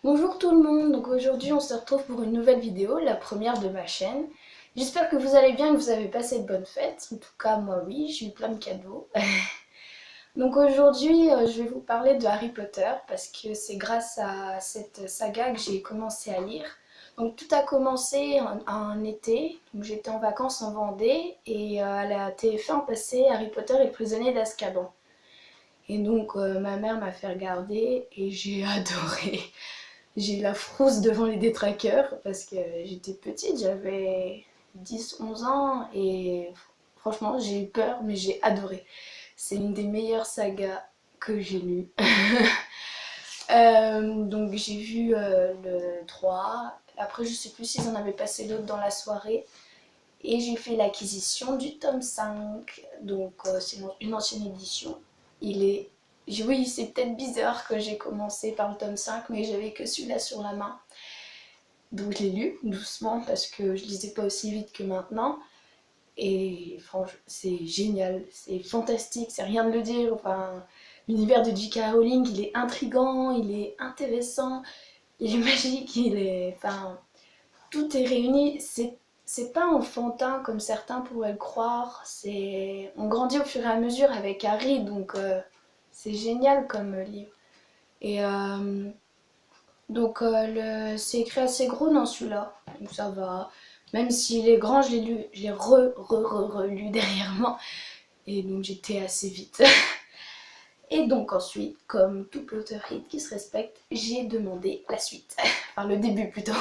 Bonjour tout le monde, donc aujourd'hui on se retrouve pour une nouvelle vidéo, la première de ma chaîne. J'espère que vous allez bien et que vous avez passé de bonnes fêtes. En tout cas moi oui, j'ai eu plein de cadeaux. Donc aujourd'hui je vais vous parler de Harry Potter parce que c'est grâce à cette saga que j'ai commencé à lire. Donc tout a commencé un été, donc j'étais en vacances en Vendée et à la TF1 passait Harry Potter et le prisonnier d'Azkaban. Et donc ma mère m'a fait regarder et j'ai adoré. J'ai eu la frousse devant les détraqueurs parce que j'étais petite, j'avais 10-11 ans et franchement j'ai eu peur mais j'ai adoré. C'est une des meilleures sagas que j'ai lues. Donc j'ai vu le 3, après je sais plus s'ils en avaient passé d'autres dans la soirée et j'ai fait l'acquisition du tome 5, donc c'est une ancienne édition. Il est Oui, c'est peut-être bizarre que j'ai commencé par le tome 5, mais j'avais que celui-là sur la main. Donc je l'ai lu doucement parce que je lisais pas aussi vite que maintenant. Et franchement, c'est génial, c'est fantastique, c'est rien de le dire. Enfin, l'univers de J.K. Rowling, il est intrigant, il est intéressant, il est magique, enfin, tout est réuni. C'est pas enfantin comme certains pourraient le croire. On grandit au fur et à mesure avec Harry, donc c'est génial comme livre. Et c'est écrit assez gros dans celui-là, donc ça va. Même s'il est grand, je l'ai lu, je l'ai relu derrière moi, et donc j'étais assez vite. Et donc ensuite, comme tout Potterhead qui se respecte, j'ai demandé la suite, enfin le début plutôt.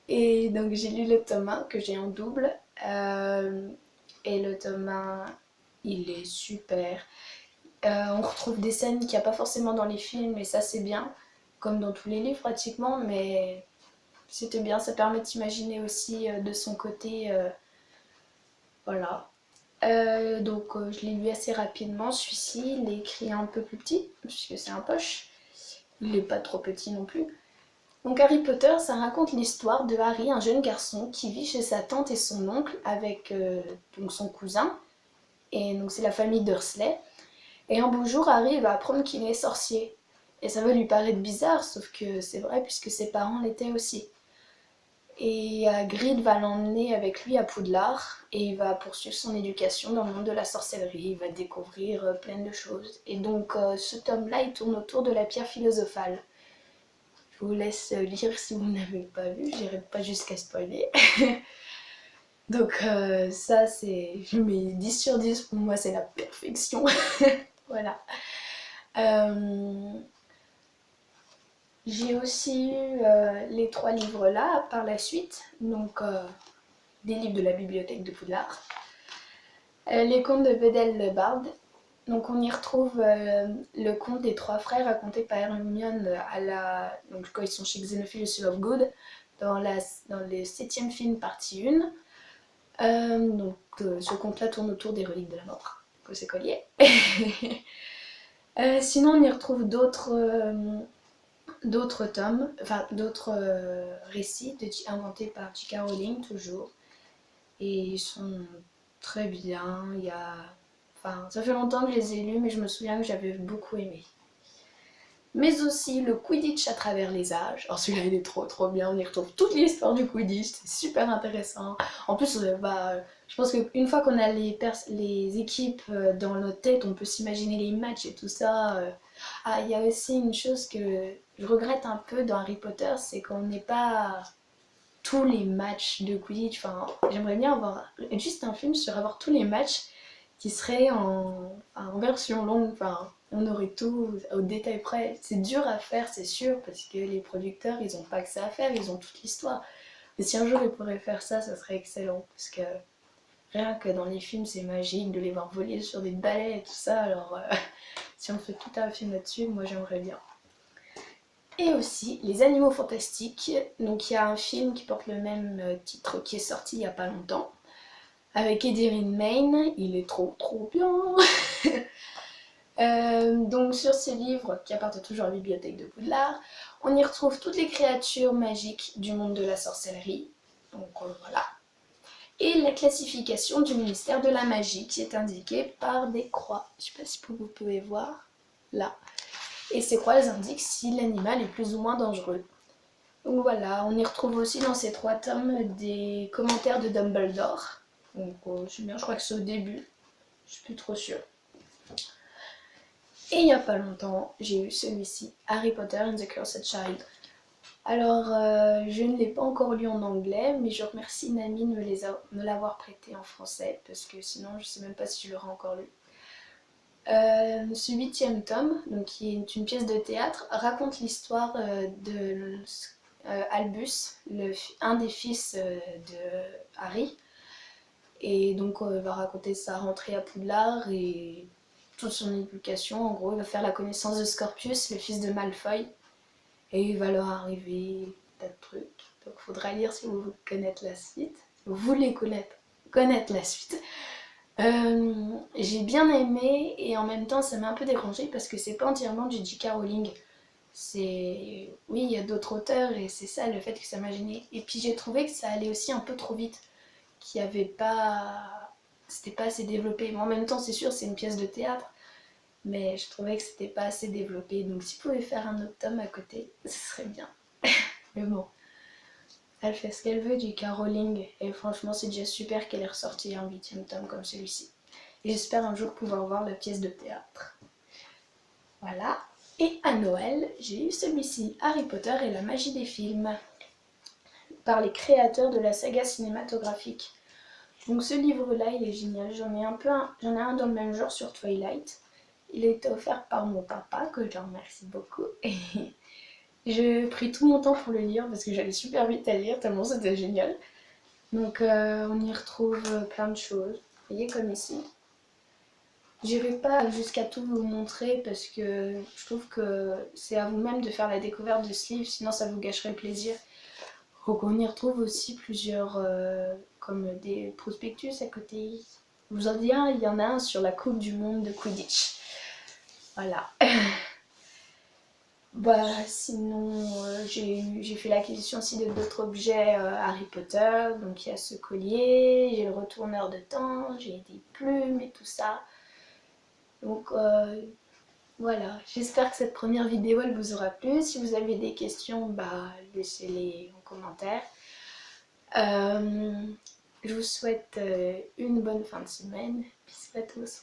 Et donc j'ai lu le tome 1 que j'ai en double, et le tome 1, il est super. On retrouve des scènes qu'il n'y a pas forcément dans les films, et ça c'est bien, comme dans tous les livres pratiquement, mais c'était bien, ça permet de s'imaginer aussi de son côté. Voilà. Je l'ai lu assez rapidement. Celui-ci, il est écrit un peu plus petit, puisque c'est un poche. Il n'est pas trop petit non plus. Donc Harry Potter, ça raconte l'histoire de Harry, un jeune garçon qui vit chez sa tante et son oncle avec donc son cousin. Et donc c'est la famille Dursley. Et un beau jour, Harry va apprendre qu'il est sorcier. Et ça va lui paraître bizarre, sauf que c'est vrai puisque ses parents l'étaient aussi. Et Hagrid va l'emmener avec lui à Poudlard et il va poursuivre son éducation dans le monde de la sorcellerie. Il va découvrir plein de choses. Et donc ce tome-là, il tourne autour de la pierre philosophale. Je vous laisse lire si vous n'avez pas vu, j'irai pas jusqu'à spoiler. Donc ça, je mets 10 sur 10, pour moi c'est la perfection. Voilà. Euh, j'ai aussi eu les 3 livres là par la suite, donc des livres de la bibliothèque de Poudlard. Les contes de Bédel le Barde. Donc on y retrouve le conte des 3 frères raconté par Hermione donc, quand ils sont chez Xenophilus Lovegood dans le 7e film partie 1. Ce conte-là tourne autour des reliques de la mort, que c'est collier. Sinon on y retrouve d'autres tomes, enfin d'autres récits inventés par J.K. Rowling toujours. Et ils sont très bien. Enfin, ça fait longtemps que je les ai lus, mais je me souviens que j'avais beaucoup aimé. Mais aussi le Quidditch à travers les âges. Alors celui-là, il est trop bien. On y retrouve toute l'histoire du Quidditch. C'est super intéressant. En plus, je pense qu'une fois qu'on a les équipes dans notre tête, on peut s'imaginer les matchs et tout ça. Ah, il y a aussi une chose que je regrette un peu dans Harry Potter, c'est qu'on n'est pas tous les matchs de Quidditch. Enfin, j'aimerais bien avoir juste un film sur avoir tous les matchs qui seraient en version longue. Enfin, on aurait tout au détail près. C'est dur à faire, c'est sûr, parce que les producteurs, ils n'ont pas que ça à faire, ils ont toute l'histoire. Mais si un jour ils pourraient faire ça, ça serait excellent. Parce que rien que dans les films, c'est magique de les voir voler sur des balais et tout ça. Alors, si on fait tout un film là-dessus, moi j'aimerais bien. Et aussi les animaux fantastiques. Donc il y a un film qui porte le même titre qui est sorti il n'y a pas longtemps avec Eddie Redmayne. Il est trop bien. Donc sur ces livres qui appartiennent toujours à la bibliothèque de Poudlard, on y retrouve toutes les créatures magiques du monde de la sorcellerie. Donc voilà. Et la classification du ministère de la magie qui est indiquée par des croix. Je ne sais pas si vous pouvez voir là. et ces croix indiquent si l'animal est plus ou moins dangereux. Donc voilà, on y retrouve aussi dans ces 3 tomes des commentaires de Dumbledore. Donc c'est bien, je crois que c'est au début, je suis plus trop sûre. Et il n'y a pas longtemps, j'ai eu celui-ci, Harry Potter and the Cursed Child. Alors, je ne l'ai pas encore lu en anglais, mais je remercie Nami de me l'avoir prêté en français, parce que sinon je ne sais même pas si je l'aurai encore lu. Ce 8e tome, donc, qui est une pièce de théâtre, raconte l'histoire de Albus, un des fils de Harry. Et donc il va raconter sa rentrée à Poudlard et toute son éducation. En gros, il va faire la connaissance de Scorpius, le fils de Malfoy. Et il va leur arriver tas de trucs. Donc il faudra lire si vous voulez connaître la suite. Si vous voulez connaître la suite. J'ai bien aimé et en même temps ça m'a un peu dérangé parce que c'est pas entièrement du J.K. Rowling. Oui, il y a d'autres auteurs et c'est ça le fait que ça m'a gêné. Et puis j'ai trouvé que ça allait aussi un peu trop vite, qu'il n'y avait pas, c'était pas assez développé. Mais en même temps c'est sûr c'est une pièce de théâtre, mais je trouvais que c'était pas assez développé. Donc si vous pouvez faire un autre tome à côté, ce serait bien. Mais bon, elle fait ce qu'elle veut du Rowling et franchement c'est déjà super qu'elle ait ressorti un 8e tome comme celui-ci. Et j'espère un jour pouvoir voir la pièce de théâtre. Voilà. Et à Noël, j'ai eu celui-ci, Harry Potter et la magie des films, par les créateurs de la saga cinématographique. Donc ce livre-là, il est génial. J'en ai un dans le même genre sur Twilight. Il a été offert par mon papa, que je remercie beaucoup. Et j'ai pris tout mon temps pour le lire parce que j'allais super vite à lire, tellement c'était génial. Donc on y retrouve plein de choses. Vous voyez comme ici. J'irai pas jusqu'à tout vous montrer parce que je trouve que c'est à vous-même de faire la découverte de ce livre, sinon ça vous gâcherait le plaisir. Donc on y retrouve aussi plusieurs, comme des prospectus à côté. Je vous en dis un, il y en a un sur la Coupe du Monde de Quidditch. Voilà. Bah sinon j'ai fait l'acquisition aussi de d'autres objets Harry Potter. Donc il y a ce collier, j'ai le retourneur de temps, j'ai des plumes et tout ça. Donc voilà, j'espère que cette première vidéo elle vous aura plu. Si vous avez des questions, bah laissez-les en commentaire. Je vous souhaite une bonne fin de semaine. Bisous à tous.